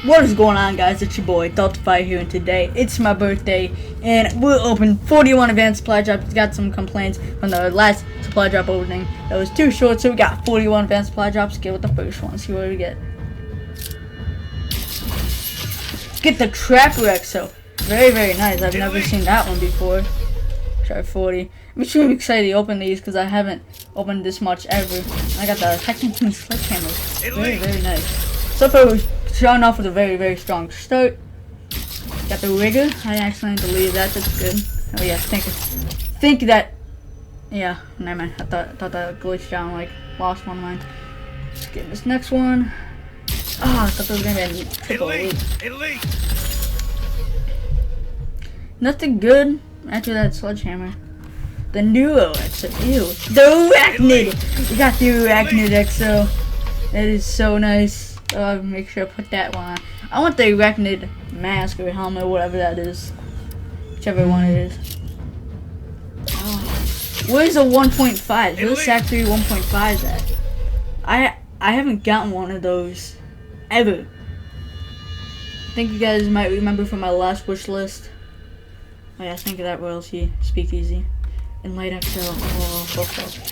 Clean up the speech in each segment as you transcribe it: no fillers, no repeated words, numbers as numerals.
What is going on, guys? It's your boy Delta5 here, and today it's my birthday, and we'll open 41 advanced supply drops. Got some complaints from the last supply drop opening that was too short, so we got 41 advanced supply drops. Get with the first one. See what we get. Get the Tracker XO. Very, very nice. I've never seen that one before. Try 40. I'm extremely excited to open these because I haven't opened this much ever. I got the Headphone sledgehammer. Very, very nice. So far, we're starting off with a very, very strong start. Got the rigger. I accidentally deleted that. That's good. Oh yeah, think that. Yeah, never mind. I thought that glitched down, like lost one of mine. Let's get this next one. Ah, I thought that was gonna be a triple elite. Nothing good after that sledgehammer. The Neuro XO. Ew. The Arachnid! We got the Arachnid XO. That is so nice. Make sure I put that one on. I want the Arachnid mask or helmet, whatever that is. Whichever one it is. Oh. Where's the 1.5? Where's Sac 3 1.5 at? I haven't gotten one of those ever. I think you guys might remember from my last wish list. Oh yeah, think of that royalty speakeasy. And light XO. Oh.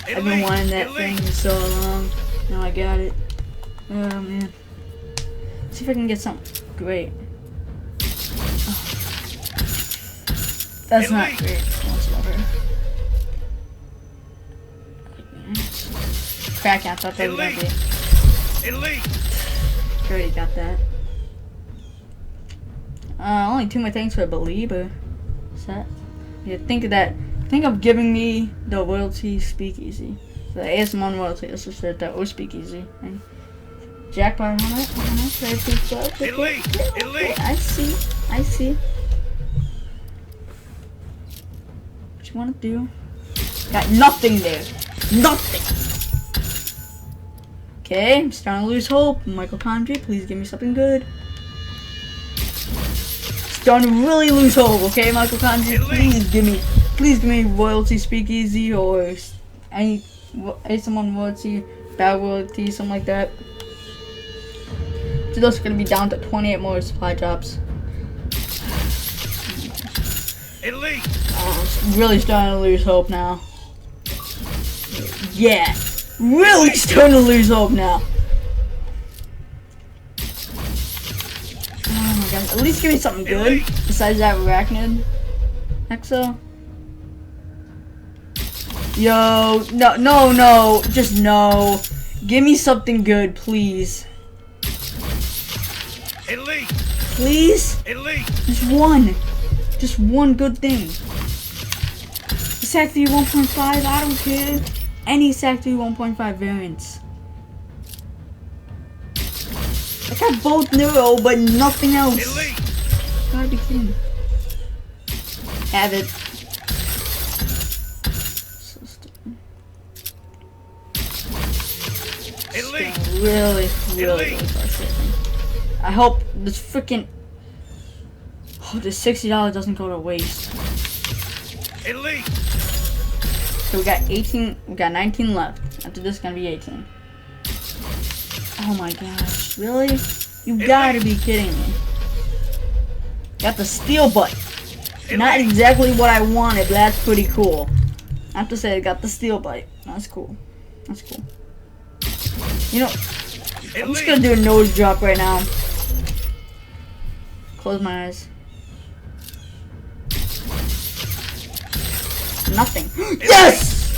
I've been wanting that thing for so long. Now I got it. Oh man. Let's see if I can get something great. Oh. That's not great whatsoever. Crack, I thought that was gonna be. Already got that. Only 2 more things for a believer. Set. Yeah, think of that. Think of giving me the royalty speakeasy. So the AS1 royalty. Let's just start that or speakeasy. And jackpot on it. Okay, I see. What you wanna do? Got nothing there. Nothing. Okay, I'm starting to lose hope. Michael Condry, please give me something good. Starting to really lose hope, okay, Michael Condry? Please give me royalty speakeasy or any someone royalty, bad royalty, something like that. So those are gonna be down to 28 more supply drops. I'm really starting to lose hope now. Yeah, really starting to lose hope now. Oh my god, at least give me something good besides that Arachnid XO. Yo, no, just no. Give me something good, please. Please? Just one good thing. Sac 3 1.5, I don't care. Any Sac 3 1.5 variants. I got both Neuro, but nothing else. Gotta be kidding. Have it. So stupid. Really frustrating. I hope this freaking this $60 doesn't go to waste. So we got 19 left. After this, gonna be 18. Oh my gosh, really? You gotta be kidding me. Got the steel butt. Not exactly what I wanted, but that's pretty cool. I have to say, I got the steel bite. That's cool. That's cool. You know, I'm just gonna do a nose drop right now. Close my eyes. Nothing. Yes!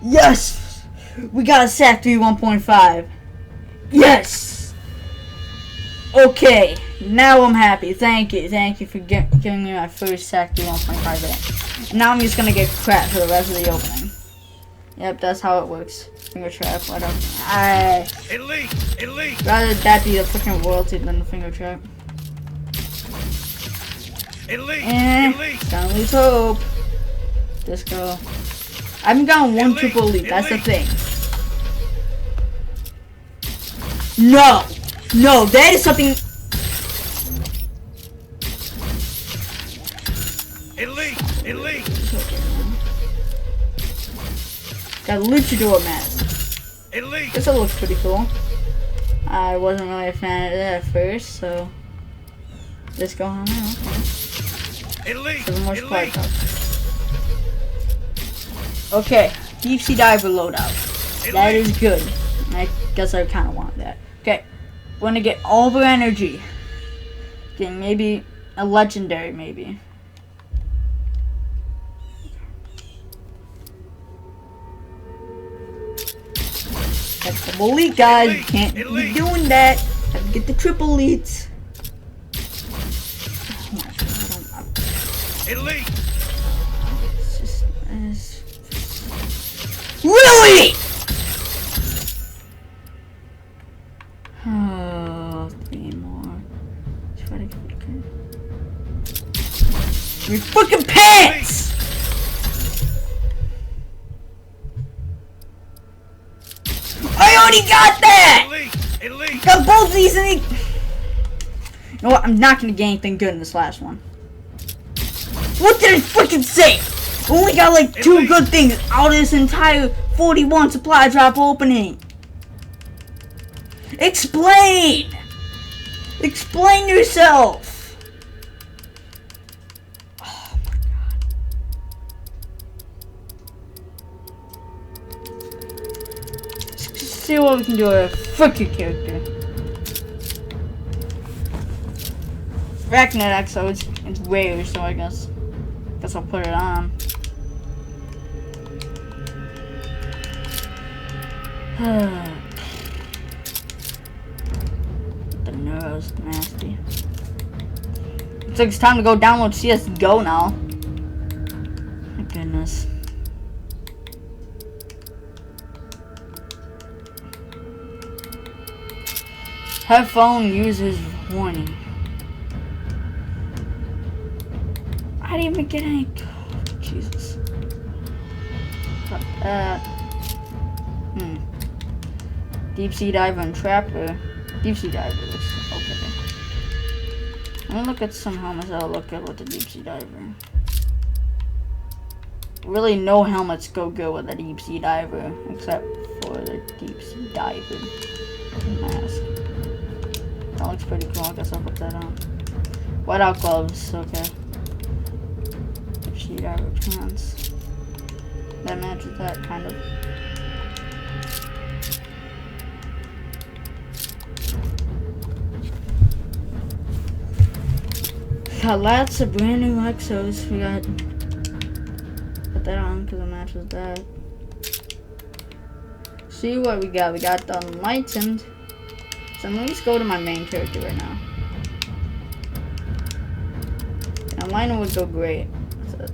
Yes! We got a Sac 3 1.5. Yes! Okay, now I'm happy. Thank you for giving me my first Sac 3 1.5 event. Now I'm just gonna get crap for the rest of the opening. Yep, that's how it works. Finger trap, what up? Rather that be the freaking royalty than the finger trap. Don't lose hope. Disco. I haven't gotten one triple elite, that's the thing. No, that is something. Got a luchador mask. Guess that looks pretty cool. I wasn't really a fan of that at first, so just go on now. Elite. So more supply drops. Okay, deep sea diver loadout. That is good. I guess I kind of want that. Okay, we're gonna get all of our energy. Getting maybe a legendary, maybe. That's double elite, guys. You can't be doing that. Have to get the triple elites. Oh my god, Elite. it's just, really? Oh, 3 more. Try to get your fucking pants! I already got that! Elite. Got both of these and you know what? I'm not gonna get anything good in this last one. What did I freaking say? Only got like 2 good things out of this entire 41 supply drop opening. Explain! Explain yourself! Oh my god. Let's see what we can do with a freaking character. Arachnid XO, it's rare, so I guess I'll put it on. The neuro's nasty. Looks like it's time to go download CSGO now. My goodness. Headphone users warning. I didn't even get any. Oh, Jesus. Got that. Deep sea diver and trapper. Deep sea diver looks okay. Let me look at some helmets. I'll look at with the deep sea diver. Really, no helmets go good with a deep sea diver except for the deep sea diver mask. That looks pretty cool. I guess I'll put that on. Whiteout gloves. Okay. Deep sea diver pants. That matches that kind of. Got lots of brand new Exos. We got put that on because it matches that. See what we got. We got the enlightened. So I'm gonna just go to my main character right now. Enlightened would go great. So.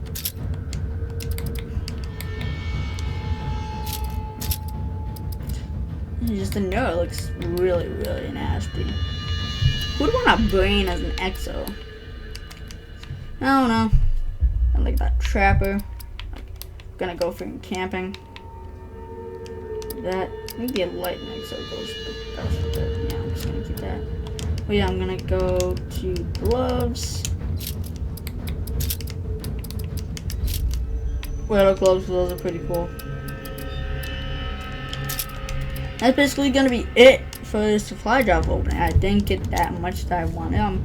Just the nose looks really, really nasty. Who'd want a brain as an EXO? I don't know. I like that trapper. Gonna go for camping. That maybe a light EXO goes the best with it. Yeah, I'm just gonna keep that. But yeah, I'm gonna go to gloves. Well, gloves, those are pretty cool. That's basically gonna be it for the supply drop opening. I didn't get that much that I wanted. I'm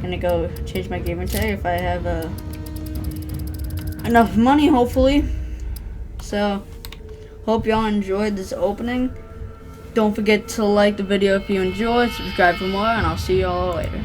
gonna go change my gamer tag if I have enough money, hopefully. So, hope y'all enjoyed this opening. Don't forget to like the video if you enjoyed, subscribe for more, and I'll see y'all later.